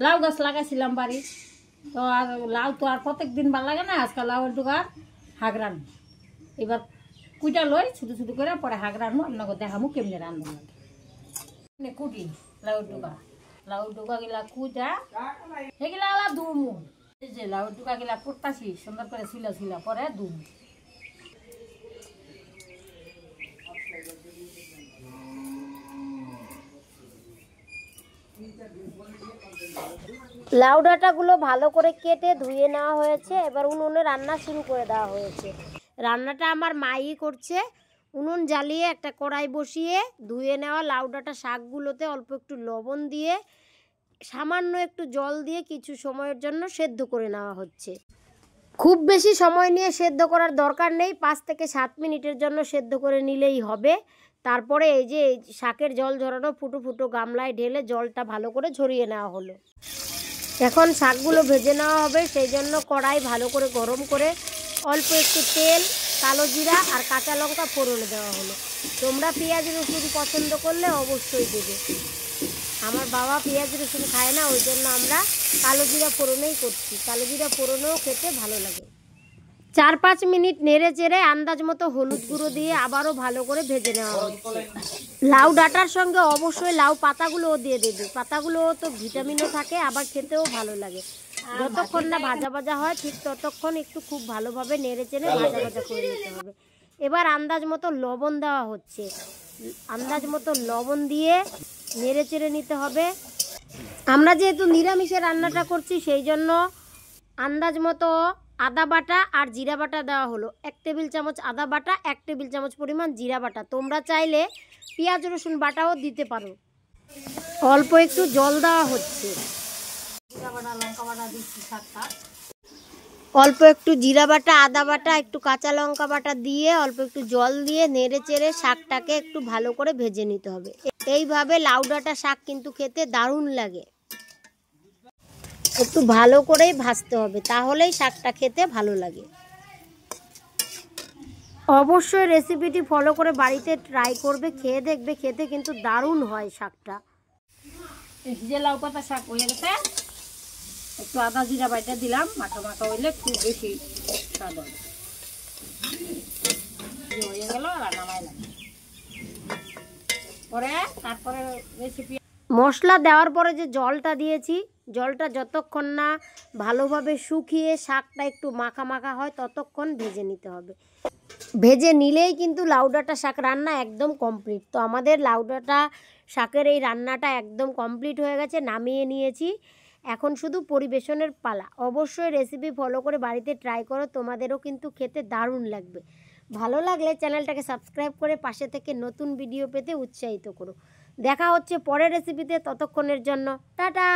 লাউ গাছ লাগাইছিলাম বাড়ি তো আর লাউ তো আর প্রত্যেক দিন ভালো লাগে না আজকাল লাউয়ের ডুগার হাগ রান্না এবার কুইটা লই ছোটো ছোটো করে পরে হাগ রান্না আপনাকে দেখামু কেমনি রান্না লাগে কুটি লাউর ডুগা গিলা কুইটা সেগুলা আলা দুমু এই যে লাউর ডুগা গিলা কুটতাছি সুন্দর করে ছিলা পরে দুমু লাউ ডাঁটাগুলো ভালো করে কেটে ধুয়ে নেওয়া হয়েছে। এবার উনুনে রান্না শুরু করে দেওয়া হয়েছে। রান্নাটা আমার মাই করছে। উনুন জ্বালিয়ে একটা কড়াই বসিয়ে ধুয়ে নেওয়া লাউ ডাঁটা শাকগুলোতে অল্প একটু লবণ দিয়ে সামান্য একটু জল দিয়ে কিছু সময়ের জন্য সেদ্ধ করে নেওয়া হচ্ছে। খুব বেশি সময় নিয়ে সেদ্ধ করার দরকার নেই, 5 থেকে 7 মিনিটের জন্য সেদ্ধ করে নিলেই হবে। তারপরে এই যে শাকের জল ঝরানো ফুটো ফুটো গামলায় ঢেলে জলটা ভালো করে ঝরিয়ে নেওয়া হলো। এখন শাকগুলো ভেজে নেওয়া হবে, সেই জন্য কড়াই ভালো করে গরম করে অল্প একটু তেল, কালো জিরা আর কাঁচা লঙ্কা ফোড়নে দেওয়া হলো। তোমরা পেঁয়াজ রসুন পছন্দ করলে অবশ্যই দেবে। আমার বাবা পেঁয়াজ রসুন খায় না, ওই জন্য আমরা কালো জিরা ফোড়নেই করছি। কালো জিরা ফোড়নেও খেতে ভালো লাগে। 4-5 মিনিট নেড়ে চেড়ে আন্দাজ মতো হলুদ গুঁড়ো দিয়ে আবারও ভালো করে ভেজে নেওয়া হচ্ছে। লাউ ডাঁটার সঙ্গে অবশ্যই লাউ পাতাগুলোও দিয়ে দেবে। পাতাগুলোও তো ভিটামিনও থাকে, আবার খেতেও ভালো লাগে। যতক্ষণ না ভাজা ভাজা হয় ঠিক ততক্ষণ একটু খুব ভালোভাবে নেড়ে চেড়ে ভাজা ভাজা করে নিতে হবে। এবার আন্দাজ মতো লবণ দেওয়া হচ্ছে। আন্দাজ মতো লবণ দিয়ে নেড়ে চেড়ে নিতে হবে। আমরা যেহেতু নিরামিষে রান্নাটা করছি সেই জন্য আন্দাজ মতো আদা বাটা আর জিরা বাটা দেওয়া হলো। 1 টেবিল চামচ আদা বাটা, 1 টেবিল চামচ পরিমাণ জিরা বাটা। তোমরা চাইলে পেঁয়াজ রসুন বাটাও দিতে পারো। অল্প একটু জল দেওয়া হচ্ছে। অল্প একটু জিরা বাটা, আদা বাটা, একটু কাঁচা লঙ্কা বাটা দিয়ে অল্প একটু জল দিয়ে নেড়ে চেড়ে শাকটাকে একটু ভালো করে ভেজে নিতে হবে। এইভাবে লাউ ডাঁটা শাক কিন্তু খেতে দারুণ লাগে। একটু ভালো করেই ভাজতে হবে, তাহলেই শাকটা খেতে ভালো লাগে। অবশ্যই রেসিপিটি ফলো করে বাড়িতে ট্রাই করবে, খেয়ে দেখবে, খেতে কিন্তু দারুণ হয় শাকটা। যে লাউ পাতা শাক হয়ে গেছে, একটু আদা জিরা বাইটা দিলাম, মাখা মাখা হইলে খুব বেশি স্বাদ হবে। হয়ে গেল আর নামাইলাম পরে তারপরে রেসিপি মশলা দেওয়ার পরে যে জলটা দিয়েছি, জলটা যতক্ষণ না ভালোভাবে শুকিয়ে শাকটা একটু মাখা মাখা হয় ততক্ষণ ভেজে নিতে হবে। ভেজে নিলেই কিন্তু লাউ ডাঁটা শাক রান্না একদম কমপ্লিট। তো আমাদের লাউ ডাঁটা শাকের এই রান্নাটা একদম কমপ্লিট হয়ে গেছে, নামিয়ে নিয়েছি। এখন শুধু পরিবেশনের পালা। অবশ্যই রেসিপি ফলো করে বাড়িতে ট্রাই করো, তোমাদেরও কিন্তু খেতে দারুণ লাগবে। ভালো লাগলে চ্যানেলটাকে সাবস্ক্রাইব করে পাশে থেকে নতুন ভিডিও পেতে উৎসাহিত করো। দেখা হচ্ছে পরের রেসিপিতে, ততক্ষণের জন্য টাটা।